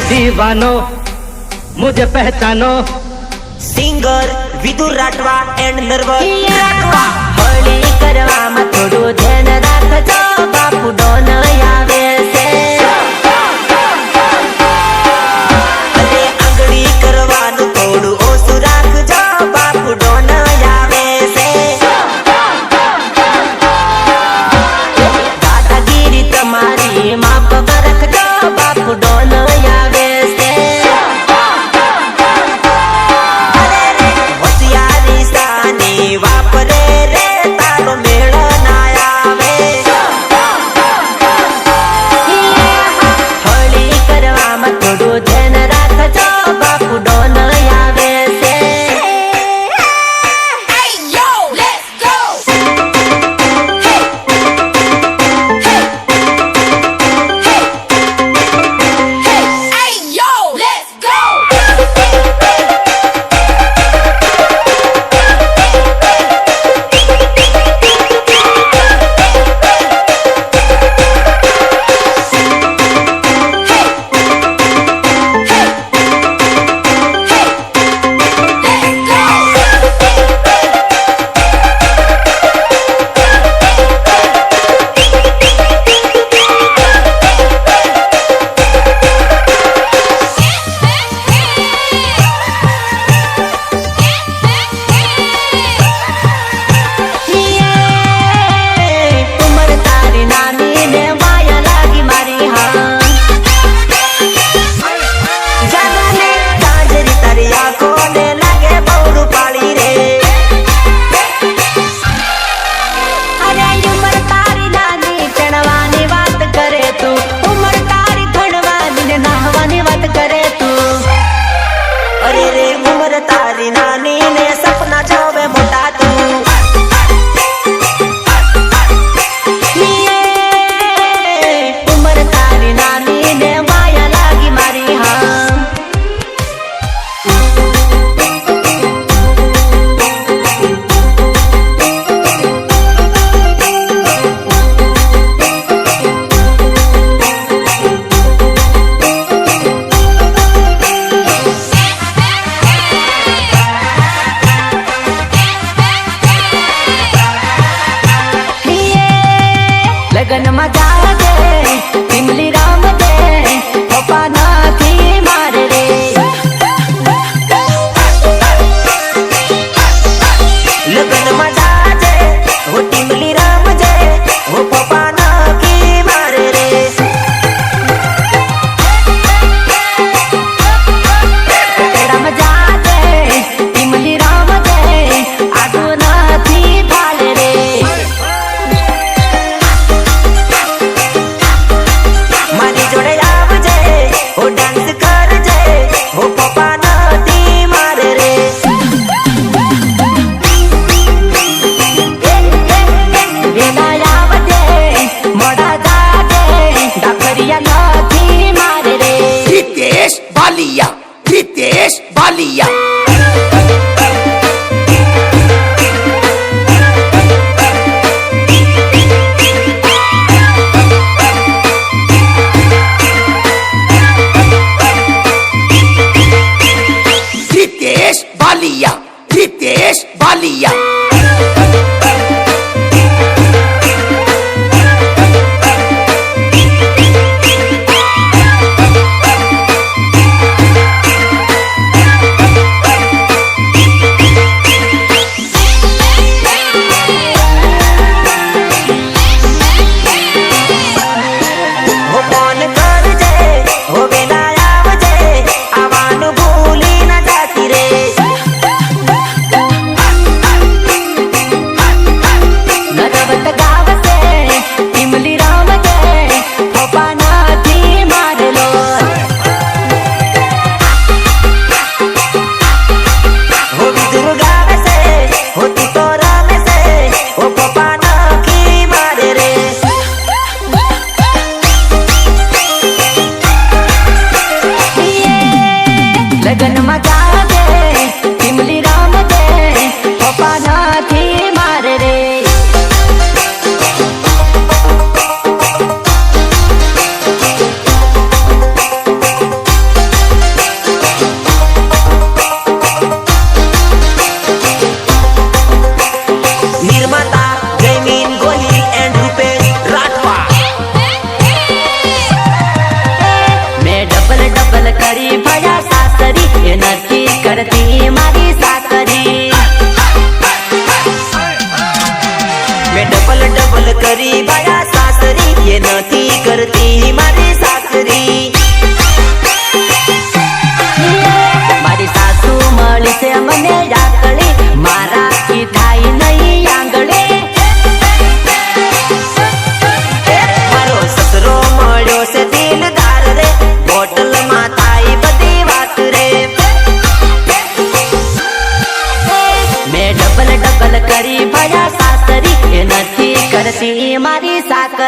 दीवानो मुझे पहचानो। Singer Vidur Rathwa and नर्वस राठवा। होली करवा में थोड़ो ध्यान राखजो बापू डोन आवे से। अरे आंगળી કરવાનું થોડું ઓછું રાખજો બાપુ ડોન આવે છે। દાદાગીરી તમારી માપ રખજો બાપુ ડોન આવે છે। હોશિયારી સાની વાપરે રે તારો મેળ ના આવે।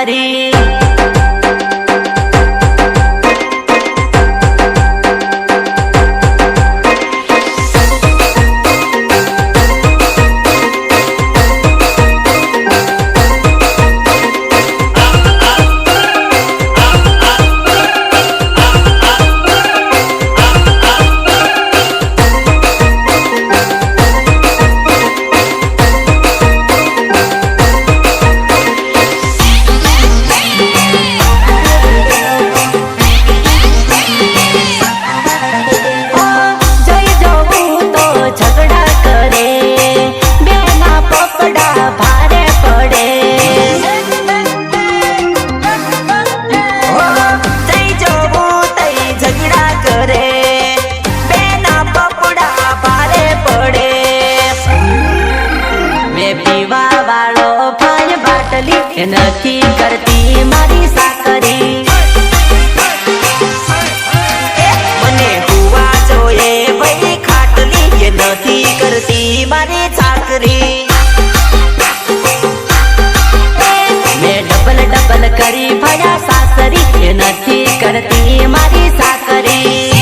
સાકરી. નથી કરતી મારી સાકરી. મને હુવા જોઈએ ભાઈ ખાટલી એ નથી કરતી મારી ચાકરી. મેં ડબલ ડબલ કરી ભયા સાસરી એ નથી કરતી મારી સાકરી.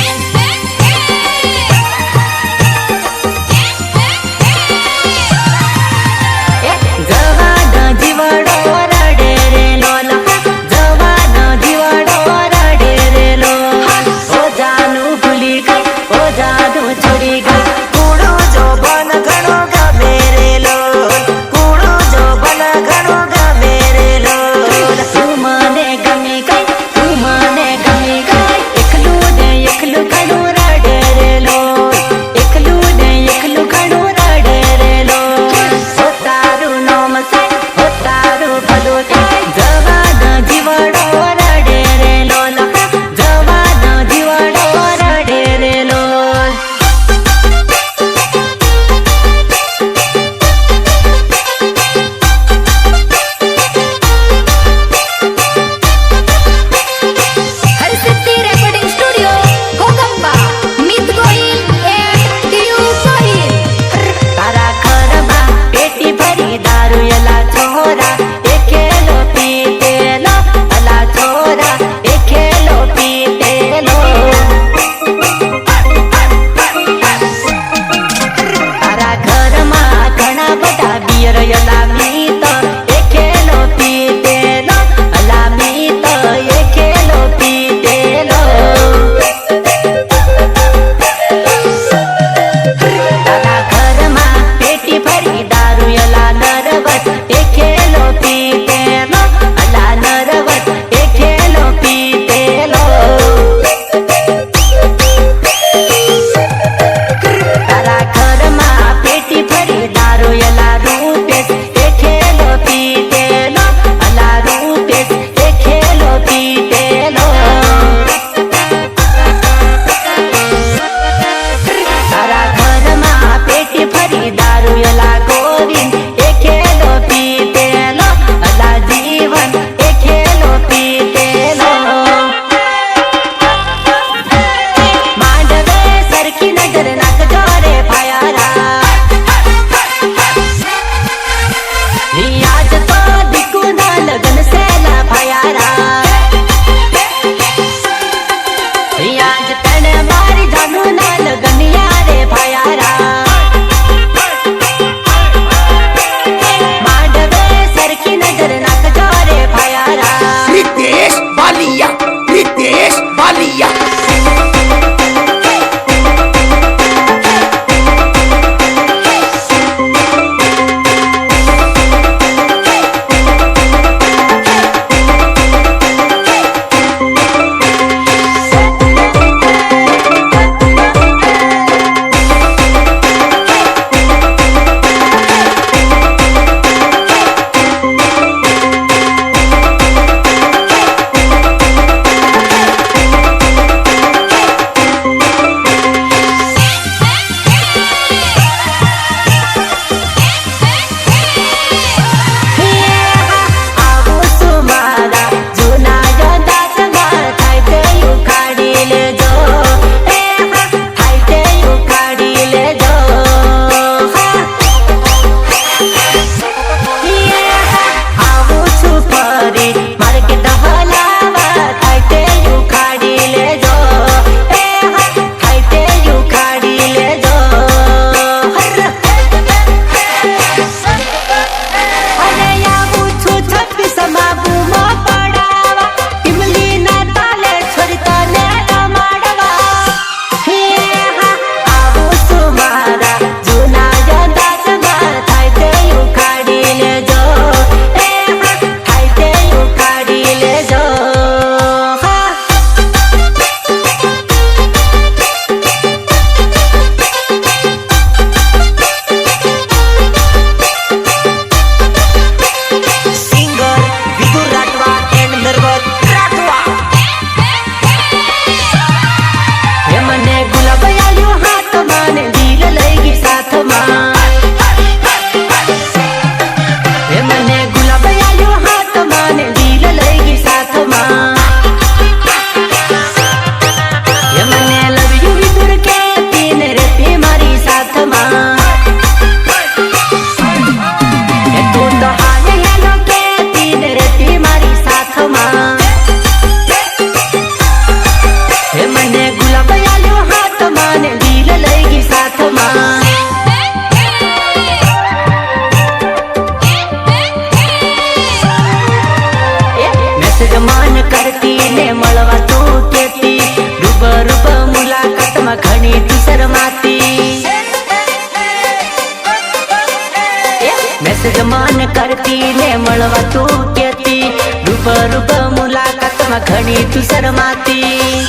મળવા તું કેતી રૂપ મુલાકાતમાં ઘણી તું શરમાતી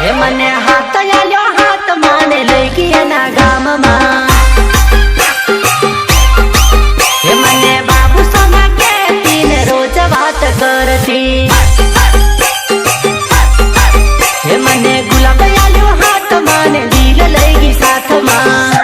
હે મને હાથ આલ્યો હાથ માને લઈ ગઈ એના ગામમાં હે મને બાબુ સમા કેતી ને રોજ વાત કરતી હે મને ગુલાબ આલ્યો હાથ માને દિલ લઈ ગઈ સાથમાં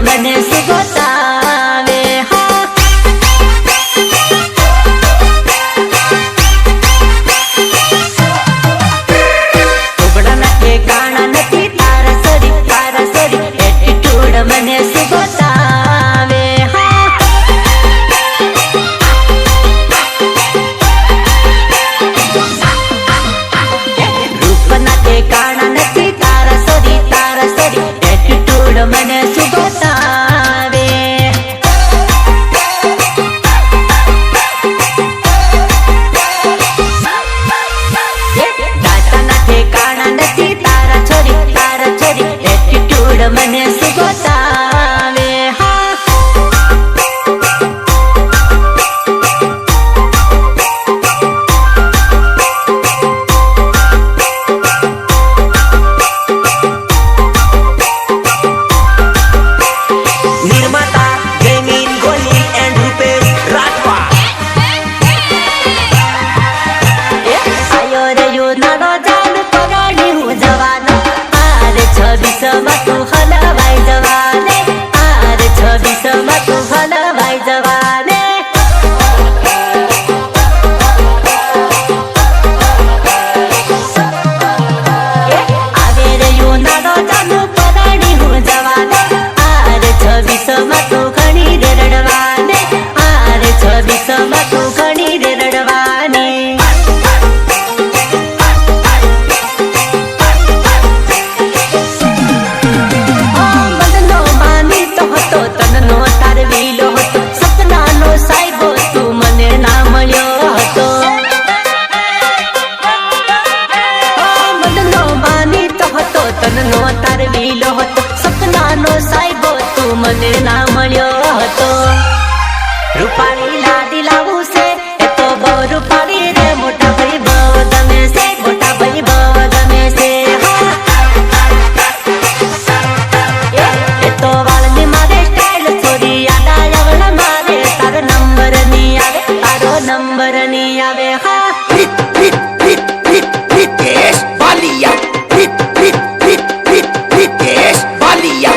મને સુગતાવે હા ટુકડાના ઠેકાણા નથી તારા સરી એટીટ્યુડ મને સુગતાવે હા રૂપના ઠેકાણા નથી તારા સરી એટીટ્યુડ મને સુગતાવે દાતાના ઠેકાણા નથી તારા છોરી એટીટ્યુડ મને સુગતાવે હા निर्माता जयमीन गोहिल एंड रुपेश राठवा આયો રે યુનાનો જાન પગાડી હું જવાનો આરે 26 માં તું હલવાઈ જવાને આરે 26 માં તું હલવાઈ જવાને આવે રે યુનાનો જાન પગાડી હું જવાનો આરે 26 માં તું ઘણી રે રડવાને આરે 26 માં તું ઘણી રે રડવાને મનનો માનીતો હતો તનનો તારવીલો હતો સપનાનો સાહેબો તું મને ના મળ્યો હતો મનનો માનીતો હતો તનનો તારવીલો હતો સપનાનો સાહેબો તું મને ના મળ્યો હતો રૂપાળી લાડી લાવું છે એ તો બહુ રૂપાળી રે મોટા ભાઈ બહુ ગમે છે મોટા ભાઈ બહુ ગમે છે એ તો વાળની મારે સ્ટાઈલ છોડી યાદ આવડા મારે તારો નંબર નહીં આવે હા Ritesh Balia Ritesh Balia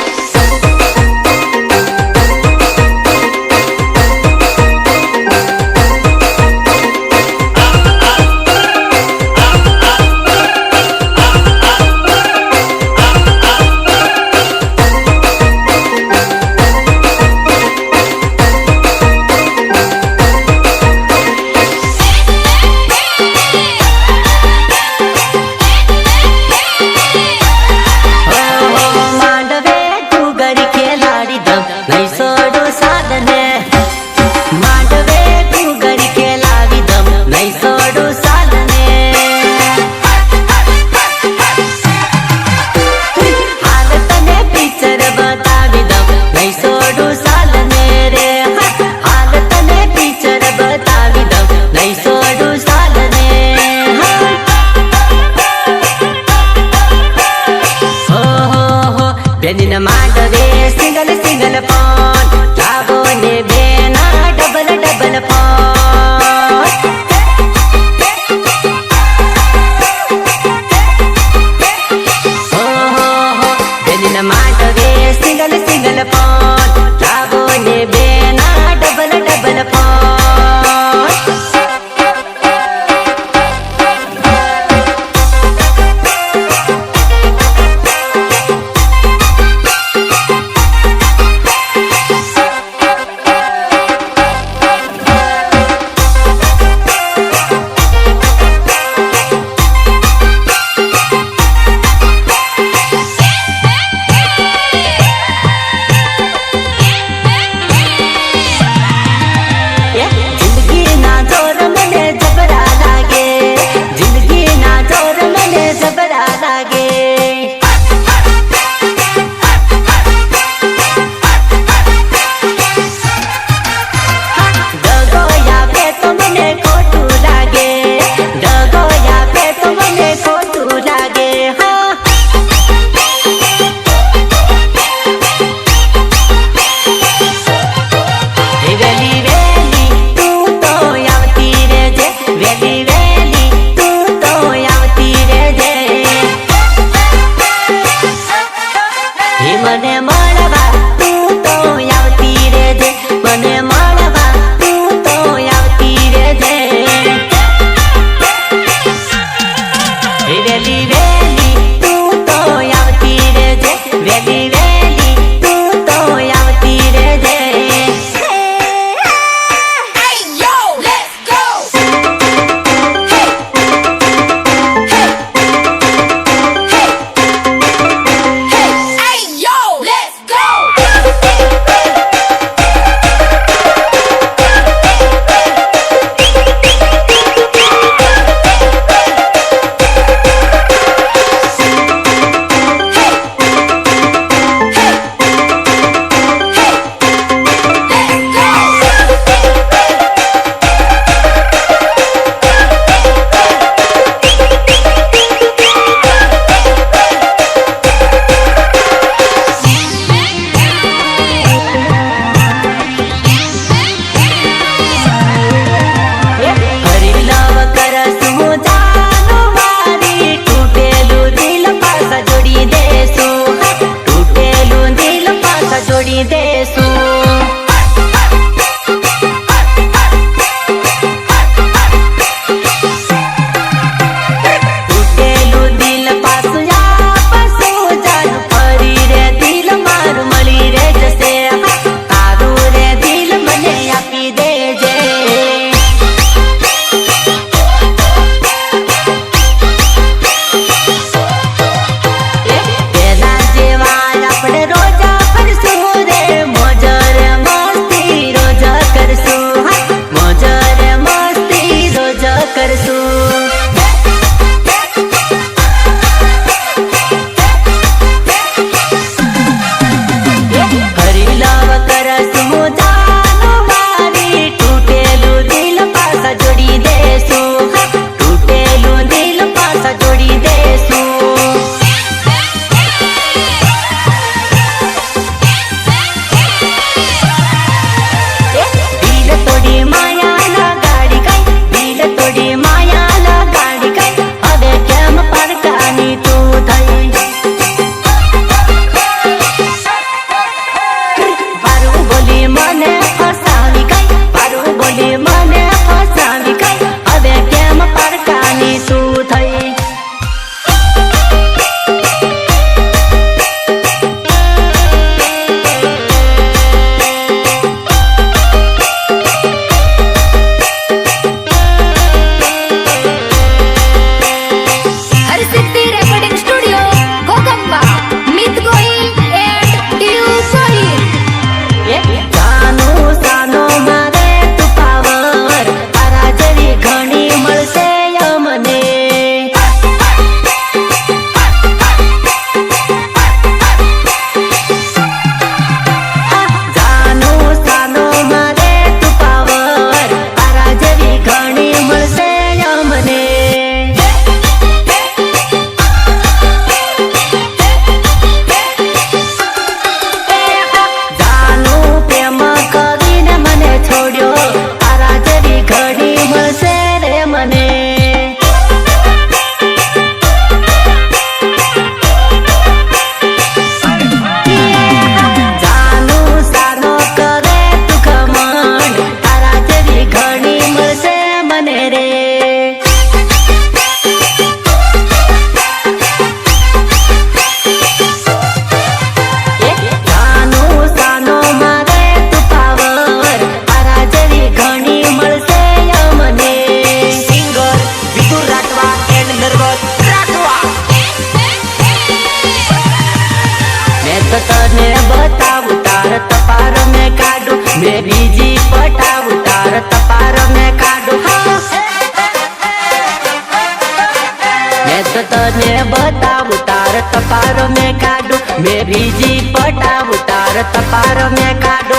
એ બીજી પટાવ તાર તપાર મેં કાઢો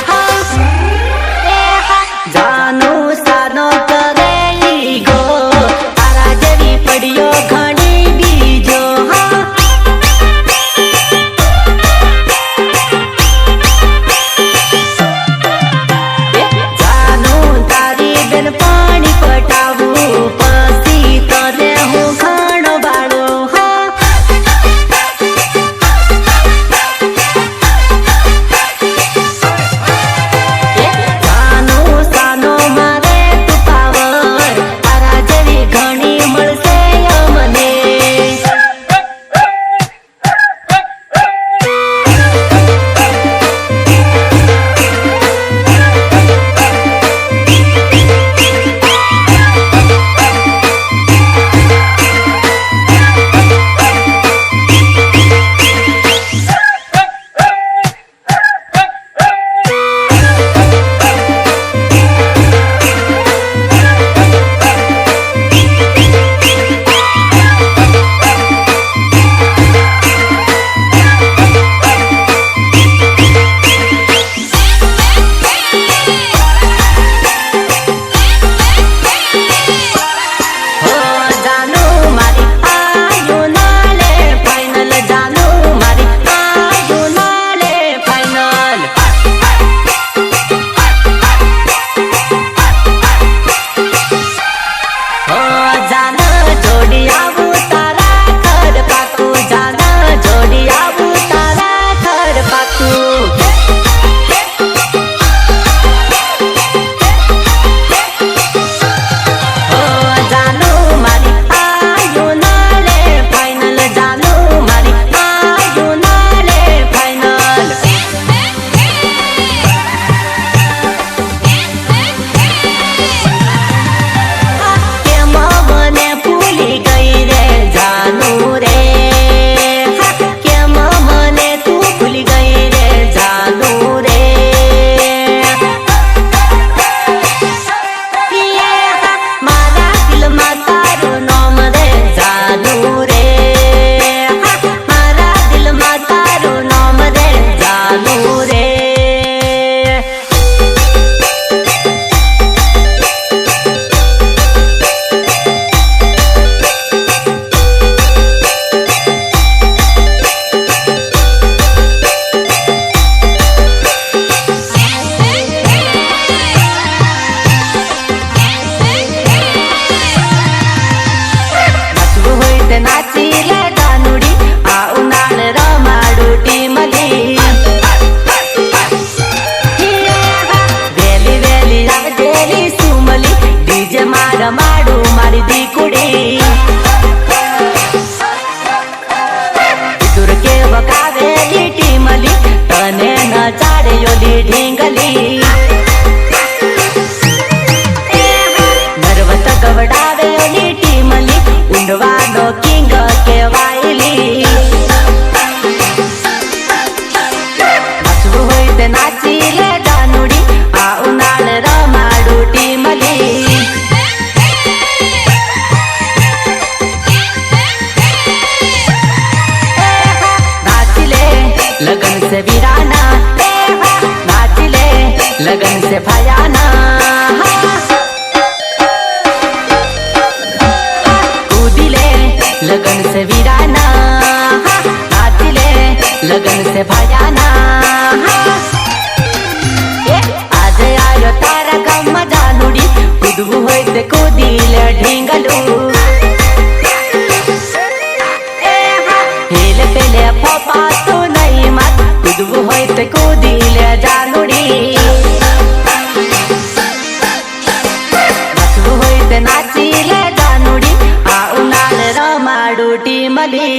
જાનું સાનો કરે ઈ ગો તારા જેવી પડ્યો ઘણી બીજો જાનું તારી બેન પાણી પટાવું પછી તને હું ઘણો બાળો लगन से भयाना कूदिले लगन से वीराना नाचिले लगन से भयाना आज आयो तारा गम जानुड़ी कूदबू होय ते कूदिले ढींगलू हेल पेले पपा तो नहीं मत कूदबू होय ते कूदिले जानुड़ी नाचिले जानुड़ी आ उनाल रमाडू टीमली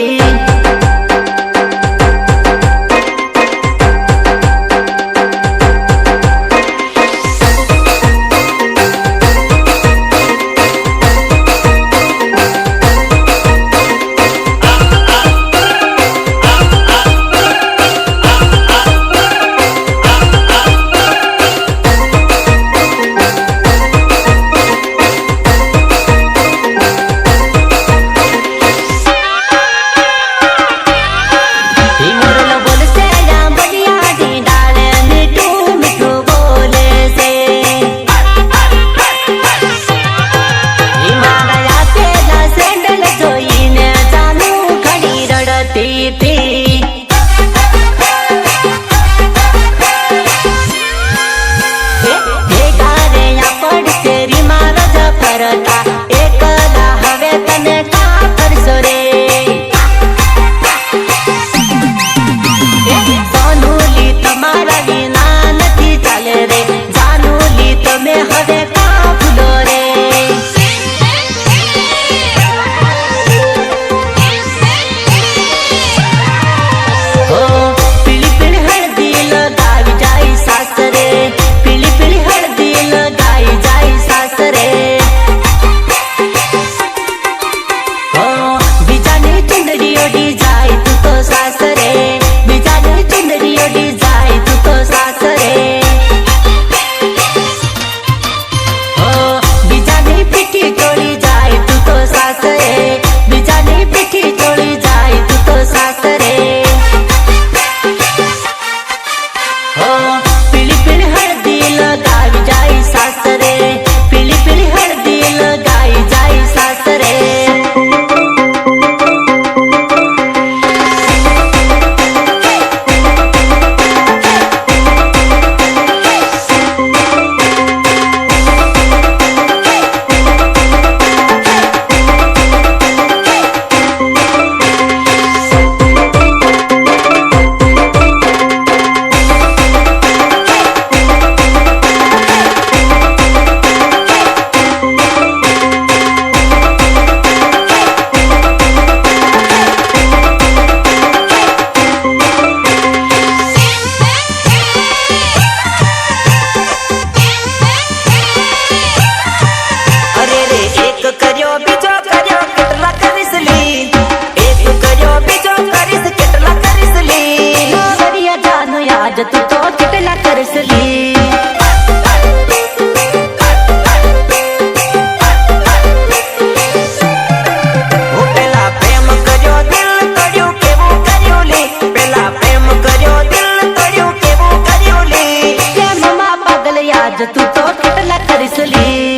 યાદ તું તો કેટલા કરીશલી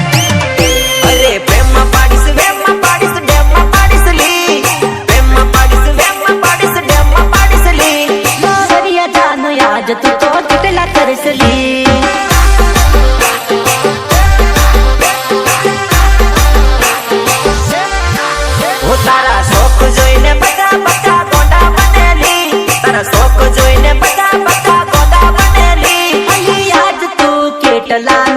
અરે પ્રેમમાં પાડીશ વેમમાં પાડીશ ડેમમાં પાડીશ લી પ્રેમમાં પાડીશ વેમમાં પાડીશ ડેમમાં પાડીશ લી બાવરિયા જાનો યાદ તું તો કેટલા કરીશલી હો તારા શોખ જોઈને બધા બધા ગોડા બનેલી તારા શોખ જોઈને બધા બધા ગોડા બનેલી યાદ તું કેટલા